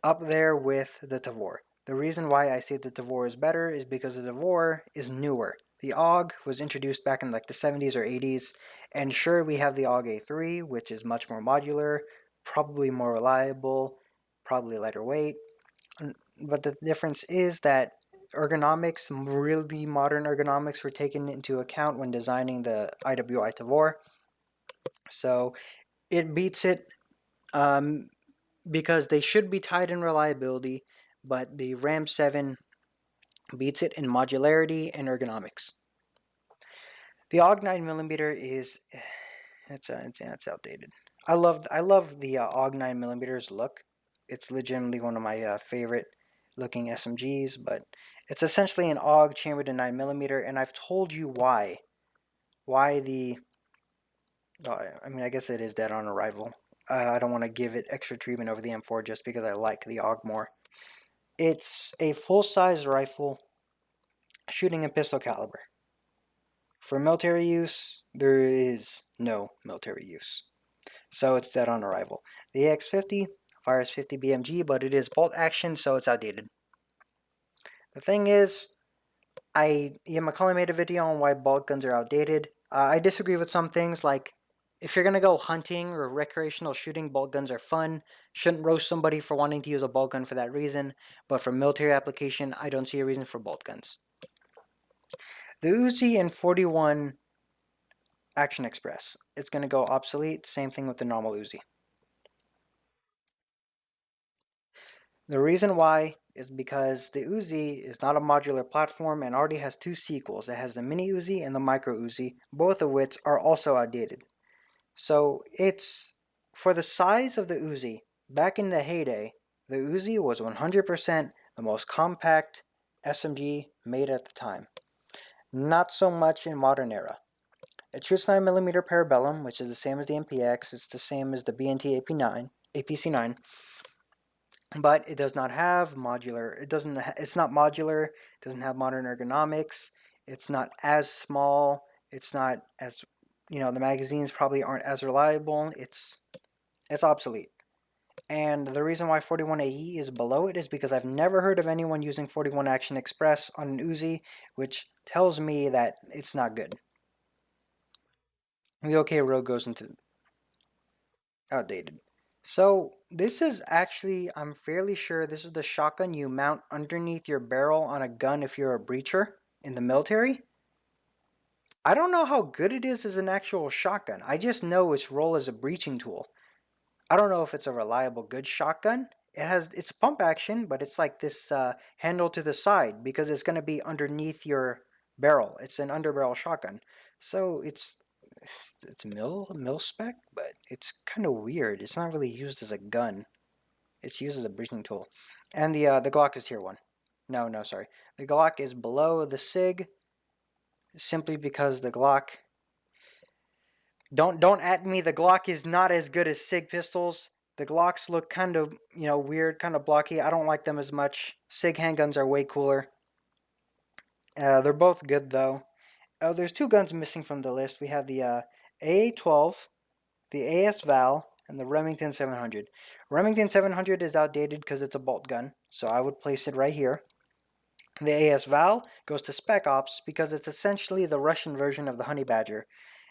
up there with the Tavor. The reason why I say the Tavor is better is because the Tavor is newer. The AUG was introduced back in like the 70s or 80s, and sure, we have the AUG A3, which is much more modular, probably more reliable, probably lighter weight, but the difference is that ergonomics, really modern ergonomics, were taken into account when designing the IWI Tavor. So it beats it because they should be tied in reliability, but the Ram 7 beats it in modularity and ergonomics. The AUG 9mm is it's outdated. I love the AUG 9mm's look. It's legitimately one of my favorite looking SMGs, but it's essentially an AUG chambered in 9mm, and I've told you why. Why the I mean, I guess it is dead on arrival. I don't want to give it extra treatment over the M4 just because I like the AUG more. It's a full-size rifle shooting in pistol caliber. For military use, there is no military use. So it's dead on arrival. The AX50 fires 50 BMG, but it is bolt action, so it's outdated. The thing is, Ian McCullough made a video on why bolt guns are outdated. I disagree with some things, like if you're gonna go hunting or recreational shooting, bolt guns are fun. Shouldn't roast somebody for wanting to use a bolt gun for that reason. But for military application, I don't see a reason for bolt guns. The Uzi and 41 Action Express, it's gonna go obsolete. Same thing with the normal Uzi. The reason why is because the Uzi is not a modular platform and already has two sequels. It has the Mini Uzi and the Micro Uzi, both of which are also outdated. So it's for the size of the Uzi. Back in the heyday, the Uzi was 100% the most compact SMG made at the time. Not so much in modern era. It shoots 9mm Parabellum, which is the same as the MPX. It's the same as the BNT APC9, but it does not have modular. It's not modular. It doesn't have modern ergonomics. It's not as small. It's not as the magazines probably aren't as reliable. It's obsolete. And the reason why 41AE is below it is because I've never heard of anyone using 41 Action Express on an Uzi, which tells me that it's not good. The OK Road goes into outdated. So this is actually, I'm fairly sure this is the shotgun you mount underneath your barrel on a gun if you're a breacher in the military. I don't know how good it is as an actual shotgun. I just know its role as a breaching tool. I don't know if it's a reliable good shotgun. It's pump action, but it's like this handle to the side because it's going to be underneath your barrel. It's an underbarrel shotgun. So it's mil spec, but it's kind of weird. It's not really used as a gun. It's used as a breaching tool. And the Glock is tier 1. No, sorry. The Glock is below the Sig simply because the Glock, don't at me, the Glock is not as good as Sig pistols. The Glocks look kind of, weird, kind of blocky. I don't like them as much. Sig handguns are way cooler. They're both good though. There's two guns missing from the list. We have the AA-12, the AS Val, and the Remington 700. Remington 700 is outdated because it's a bolt gun, so I would place it right here. The AS Val goes to Spec Ops because it's essentially the Russian version of the Honey Badger.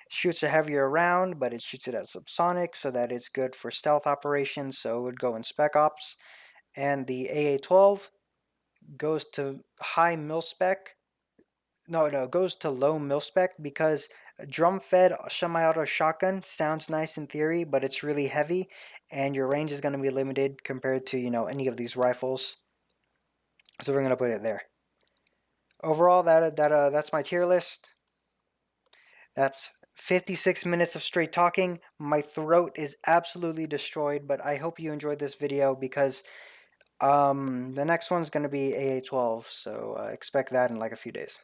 It shoots a heavier round, but it shoots it at subsonic, so that it's good for stealth operations, so it would go in Spec Ops. And the AA-12 goes to high mil spec. No, it goes to low mil spec because a drum-fed semi-auto shotgun sounds nice in theory, but it's really heavy, and your range is going to be limited compared to, any of these rifles. So we're going to put it there. Overall, that's my tier list. That's 56 minutes of straight talking. My throat is absolutely destroyed, but I hope you enjoyed this video because the next one's going to be AA-12, so expect that in like a few days.